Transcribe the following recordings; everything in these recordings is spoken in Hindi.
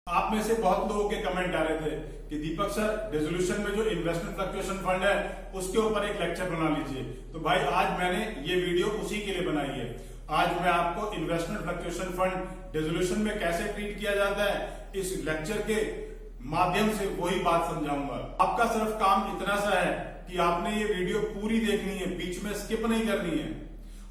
आप में से बहुत लोगों के कमेंट आ रहे थे कि दीपक सर डिसोल्यूशन में जो इन्वेस्टमेंट फ्लक्चुएशन फंड है उसके ऊपर एक लेक्चर बना लीजिए। तो भाई आज मैंने ये वीडियो उसी के लिए बनाई है। आज मैं आपको इन्वेस्टमेंट फ्लक्चुएशन फंड डिसोल्यूशन में कैसे ट्रीट किया जाता है इस लेक्चर के माध्यम से वही बात समझाऊंगा। आपका सिर्फ काम इतना सा है कि आपने ये वीडियो पूरी देखनी है, बीच में स्किप नहीं करनी है।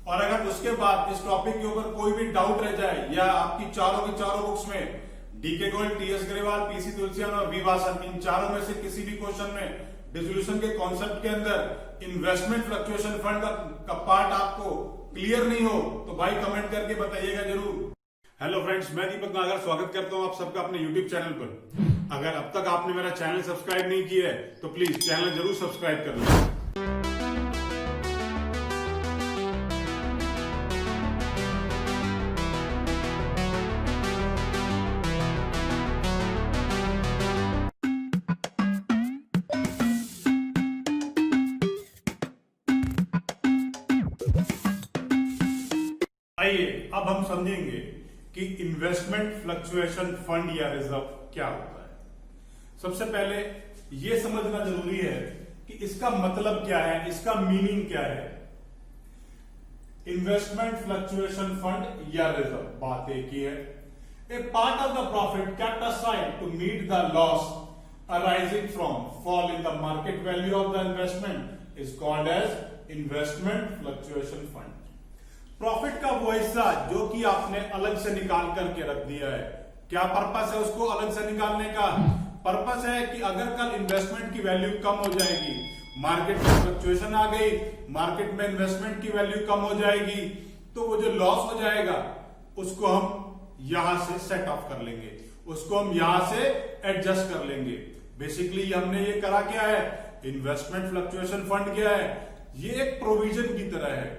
और अगर उसके बाद इस टॉपिक के ऊपर कोई भी डाउट रह जाए या आपकी चारों की चारों बुक्स में D.K.Goel, T.S. पीसी तुलसियान और वी वासन इन चारों में से किसी भी क्वेश्चन में डिसोल्यूशन के कॉन्सेप्ट के अंदर इन्वेस्टमेंट फ्लक्चुएशन फंड का पार्ट आपको क्लियर नहीं हो तो भाई कमेंट करके बताइएगा जरूर। हेलो फ्रेंड्स, मैं दीपक नागर स्वागत करता हूं आप सबका अपने यूट्यूब चैनल पर। अगर अब तक आपने मेरा चैनल सब्सक्राइब नहीं किया है तो प्लीज चैनल जरूर सब्सक्राइब कर लो। आइए अब हम समझेंगे कि इन्वेस्टमेंट फ्लक्चुएशन फंड या रिजर्व क्या होता है। सबसे पहले यह समझना जरूरी है कि इसका मतलब क्या है, इसका मीनिंग क्या है। इन्वेस्टमेंट फ्लक्चुएशन फंड या रिजर्व, बात एक ही है। A part of the profit kept aside to meet the loss arising from fall in the market value of the investment is called as investment fluctuation fund. Profit का वो हिस्सा जो कि आपने अलग से निकाल करके रख दिया है। क्या पर्पस है उसको अलग से निकालने का? पर्पस है कि अगर कल इन्वेस्टमेंट की वैल्यू कम हो जाएगी, मार्केट में फ्लक्चुएशन आ गई, मार्केट में इन्वेस्टमेंट की वैल्यू कम हो जाएगी, तो वो जो लॉस हो जाएगा उसको हम यहां से सेट ऑफ कर लेंगे, उसको हम यहां से एडजस्ट कर लेंगे। बेसिकली हमने ये करा क्या है, इन्वेस्टमेंट फ्लक्चुएशन फंड क्या है, ये एक प्रोविजन की तरह है।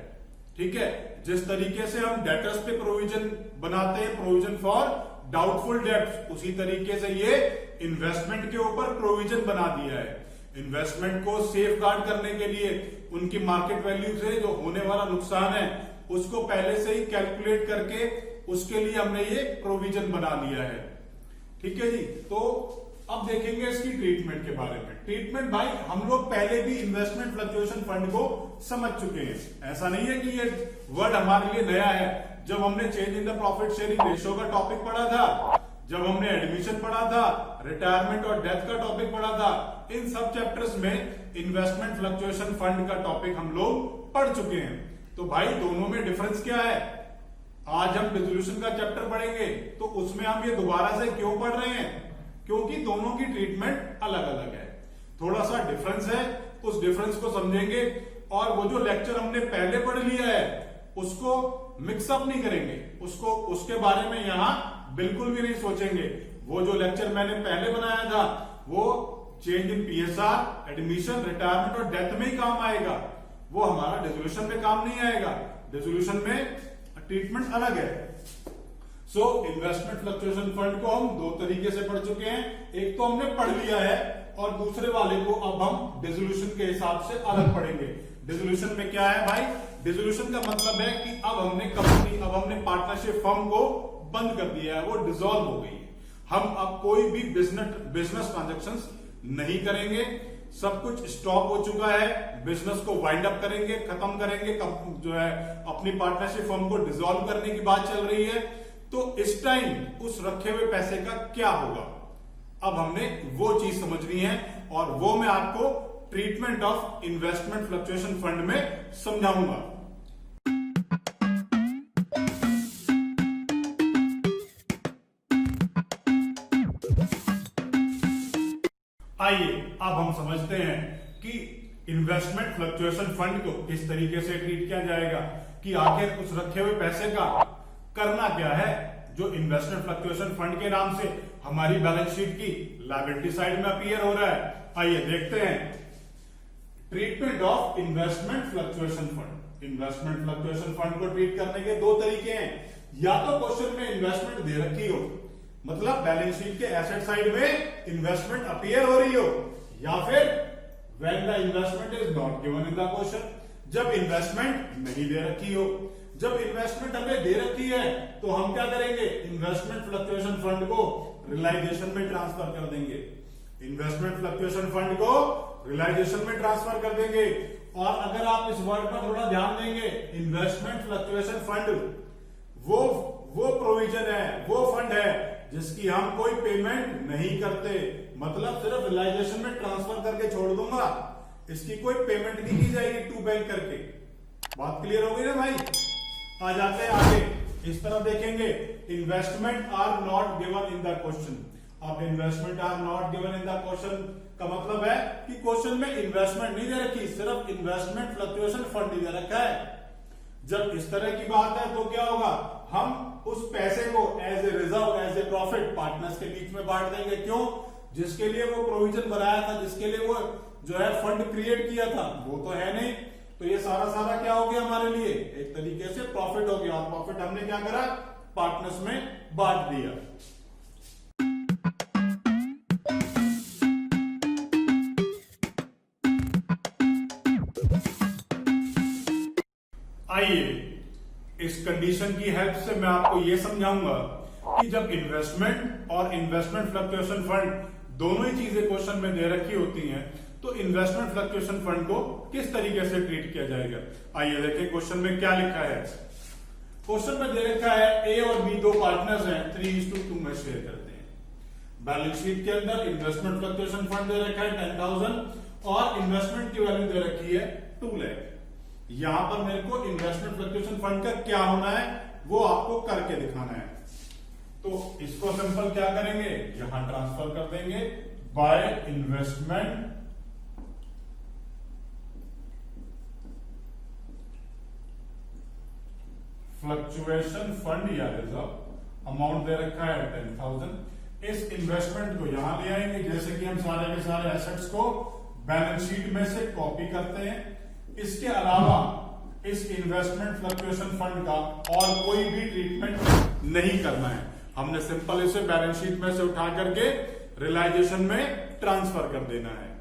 ठीक है, जिस तरीके से हम डेटर्स पे प्रोविजन बनाते हैं, प्रोविजन फॉर डाउटफुल डेट्स, उसी तरीके से ये इन्वेस्टमेंट के ऊपर प्रोविजन बना दिया है। इन्वेस्टमेंट को सेफ गार्ड करने के लिए उनकी मार्केट वैल्यू से जो होने वाला नुकसान है उसको पहले से ही कैलकुलेट करके उसके लिए हमने ये प्रोविजन बना दिया है। ठीक है जी, तो अब देखेंगे इसकी ट्रीटमेंट के बारे में। ट्रीटमेंट भाई हम लोग पहले भी इन्वेस्टमेंट फ्लक्चुएशन फंड को समझ चुके हैं, ऐसा नहीं है कि ये वर्ड हमारे लिए नया है। जब हमने change in the profit sharing ratio का टॉपिक पढ़ा था, जब हमने एडमिशन पढ़ा था, रिटायरमेंट और डेथ का टॉपिक पढ़ा था, इन सब चैप्टर्स में इन्वेस्टमेंट फ्लक्चुएशन फंड का टॉपिक हम लोग पढ़ चुके हैं। तो भाई दोनों में डिफरेंस क्या है? आज हम डिसोल्यूशन का चैप्टर पढ़ेंगे तो उसमें हम ये दोबारा से क्यों पढ़ रहे हैं? क्योंकि दोनों की ट्रीटमेंट अलग अलग है, थोड़ा सा डिफरेंस है, उस डिफरेंस को समझेंगे। और वो जो लेक्चर हमने पहले पढ़ लिया है उसको मिक्सअप नहीं करेंगे, उसको उसके बारे में यहां बिल्कुल भी नहीं सोचेंगे। वो जो लेक्चर मैंने पहले बनाया था वो change in PSR, admission, retirement और डेथ में ही काम आएगा, वो हमारा डिसोल्यूशन में काम नहीं आएगा। डिसोल्यूशन में ट्रीटमेंट अलग है। सो इन्वेस्टमेंट फ्लक्चुएशन फंड को हम दो तरीके से पढ़ चुके हैं, एक तो हमने पढ़ लिया है और दूसरे वाले को अब हम डिसोल्यूशन के हिसाब से अलग पढ़ेंगे। डिसोल्यूशन में क्या है भाई? डिसोल्यूशन का मतलब है कि अब हमने कंपनी, अब हमने पार्टनरशिप फर्म को बंद कर दिया है, वो डिसॉल्व हो गई है। हम अब कोई भी बिजनेस ट्रांजेक्शंस नहीं करेंगे, सब कुछ स्टॉप हो चुका है, बिजनेस को वाइंड अप करेंगे, खत्म करेंगे, जो है अपनी पार्टनरशिप फर्म को डिसॉल्व करने की बात चल रही है। तो इस टाइम उस रखे हुए पैसे का क्या होगा, अब हमने वो चीज समझनी है और वो मैं आपको treatment of investment fluctuation fund में समझाऊंगा। आइए अब हम समझते हैं कि इन्वेस्टमेंट फ्लक्चुएशन फंड को किस तरीके से ट्रीट किया जाएगा, कि आखिर उस रखे हुए पैसे का करना क्या है जो इन्वेस्टमेंट फ्लक्चुएशन फंड के नाम से हमारी बैलेंस शीट की लायबिलिटी साइड में अपीयर हो रहा है। आइए देखते हैं treatment of investment fluctuation fund. Investment fluctuation fund को ट्रीट करने के दो तरीके हैं, या तो क्वेश्चन में इन्वेस्टमेंट दे रखी हो, मतलब बैलेंस शीट के एसेट साइड में इन्वेस्टमेंट अपीयर हो रही हो, या फिर when the investment is not given in the question, जब इन्वेस्टमेंट नहीं दे रखी हो। जब इन्वेस्टमेंट हमें दे रखी है तो हम क्या करेंगे, इन्वेस्टमेंट फ्लक्चुएशन फंड को रियलाइजेशन में ट्रांसफर कर देंगे, इन्वेस्टमेंट फ्लक्चुएशन फंड को रियलाइजेशन में ट्रांसफर कर देंगे। और अगर आप इस वर्ड पर थोड़ा ध्यान देंगे, इन्वेस्टमेंट फ्लक्चुएशन फंड वो प्रोविजन है, वो फंड है जिसकी हम कोई पेमेंट नहीं करते, मतलब सिर्फ रियलाइजेशन में ट्रांसफर करके छोड़ दूंगा, इसकी कोई पेमेंट नहीं की जाएगी टू बैंक करके। बात क्लियर हो गई ना भाई? आ जाते हैं आगे, इस तरफ देखेंगे, investment are not given in the question. अब investment are not given in the question का मतलब है कि क्वेश्चन में इन्वेस्टमेंट नहीं दे रखी, सिर्फ इन्वेस्टमेंट फ्लक्चुएशन फंड ही दे रखा है। जब इस तरह की बात है तो क्या होगा, हम उस पैसे को as a reserve, as a profit partners के बीच में बांट देंगे। क्यों? जिसके लिए वो प्रोविजन बनाया था, जिसके लिए वो जो है फंड क्रिएट किया था, वो तो है नहीं, तो ये सारा क्या हो गया हमारे लिए, एक तरीके से प्रॉफिट हो गया। और प्रॉफिट हमने क्या करा, पार्टनर्स में बांट दिया। आइए इस कंडीशन की हेल्प से मैं आपको यह समझाऊंगा कि जब इन्वेस्टमेंट और इन्वेस्टमेंट फ्लक्चुएशन फंड दोनों ही चीजें क्वेश्चन में दे रखी होती हैं, तो इन्वेस्टमेंट फ्लक्चुएशन फंड को किस तरीके से ट्रीट किया जाएगा। आइए देखें क्वेश्चन में क्या लिखा है। क्वेश्चन में दे रखा है ए और बी दो पार्टनर्स हैं, 3:2 में शेयर करते हैं। बैलेंस शीट के अंदर इन्वेस्टमेंट फ्लक्चुएशन फंड दे रखा है 10,000 और इन्वेस्टमेंट की वैल्यू दे रखी है 2 लाख। यहां पर मेरे को इन्वेस्टमेंट फ्लक्चुएशन फंड का क्या होना है वो आपको करके दिखाना है। तो इसको सिंपल क्या करेंगे, यहां ट्रांसफर कर देंगे बाय इन्वेस्टमेंट फ्लक्चुएशन फंड या रिजर्व। अमाउंट दे रखा है 10,000। इस इन्वेस्टमेंट को यहां ले आएंगे, जैसे कि हम सारे के सारे एसेट्स को बैलेंस शीट में से कॉपी करते हैं। इसके अलावा इस इन्वेस्टमेंट फ्लक्चुएशन फंड का और कोई भी ट्रीटमेंट नहीं करना है, हमने सिंपल इसे बैलेंस शीट में से उठा करके रियलाइजेशन में ट्रांसफर कर देना है।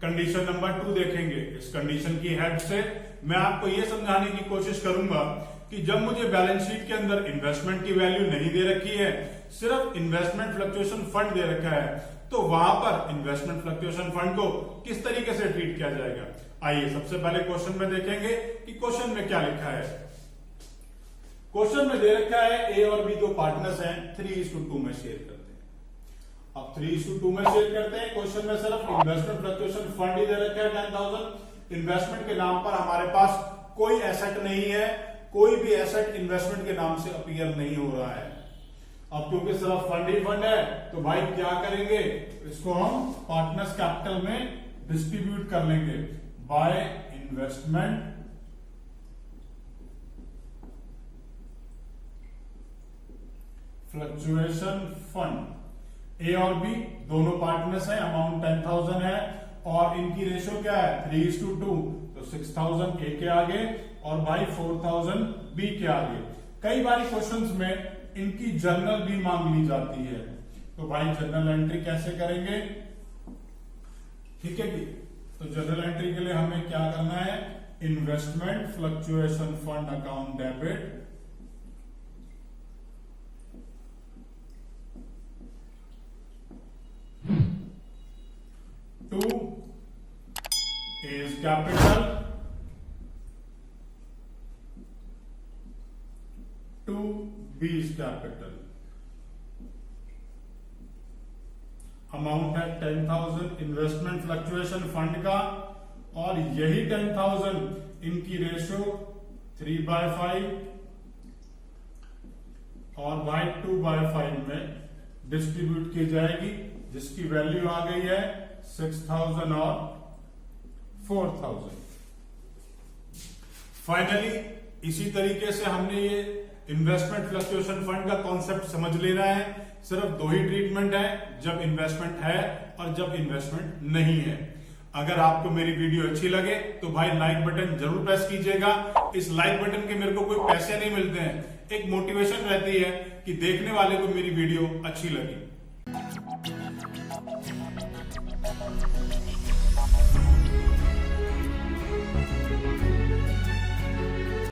कंडीशन नंबर 2 देखेंगे। इस कंडीशन की हेल्प से मैं आपको यह समझाने की कोशिश करूंगा कि जब मुझे बैलेंस शीट के अंदर इन्वेस्टमेंट की वैल्यू नहीं दे रखी है, सिर्फ इन्वेस्टमेंट फ्लक्चुएशन फंड दे रखा है, तो वहां पर इन्वेस्टमेंट फ्लक्चुएशन फंड को किस तरीके से ट्रीट किया जाएगा। आइए सबसे पहले क्वेश्चन में देखेंगे कि क्वेश्चन में क्या लिखा है। क्वेश्चन में दे रखा है ए और बी दो पार्टनर्स हैं, 3:2 में शेयर करते हैं। अब 3:2 में शेयर करते हैं, क्वेश्चन में सिर्फ इन्वेस्टमेंट फ्लक्चुएशन फंड ही दे रखा है 10,000। इन्वेस्टमेंट के नाम पर हमारे पास कोई एसेट नहीं है, कोई भी एसेट इन्वेस्टमेंट के नाम से अपीयर नहीं हो रहा है। अब क्योंकि सिर्फ फंड ही फंड है, तो भाई क्या करेंगे, इसको हम पार्टनर्स कैपिटल में डिस्ट्रीब्यूट कर लेंगे बाय इन्वेस्टमेंट फ्लक्चुएशन फंड। ए और बी दोनों पार्टनर्स हैं, अमाउंट 10,000 है और इनकी रेशियो क्या है 3:2, तो 6,000 ए के आगे और भाई 4,000 बी के आगे। कई बार क्वेश्चंस में इनकी जर्नल भी मांग ली जाती है, तो भाई जर्नल एंट्री कैसे करेंगे, ठीक है जी। तो जर्नल एंट्री के लिए हमें क्या करना है, investment fluctuation fund account debit to is capital to B is capital। Amount है 10,000 इन्वेस्टमेंट फ्लक्चुएशन फंड का और यही 10,000 इनकी रेशियो 3/5 और बाय 2/5 में डिस्ट्रीब्यूट की जाएगी, जिसकी वैल्यू आ गई है 6,000 और 4,000। फाइनली इसी तरीके से हमने ये इन्वेस्टमेंट फ्लक्चुएशन फंड का कॉन्सेप्ट समझ लेना है। सिर्फ दो ही ट्रीटमेंट है, जब इन्वेस्टमेंट है और जब इन्वेस्टमेंट नहीं है। अगर आपको मेरी वीडियो अच्छी लगे तो भाई लाइक बटन जरूर प्रेस कीजिएगा। इस लाइक बटन के मेरे को कोई पैसे नहीं मिलते हैं, एक मोटिवेशन रहती है कि देखने वाले को मेरी वीडियो अच्छी लगी।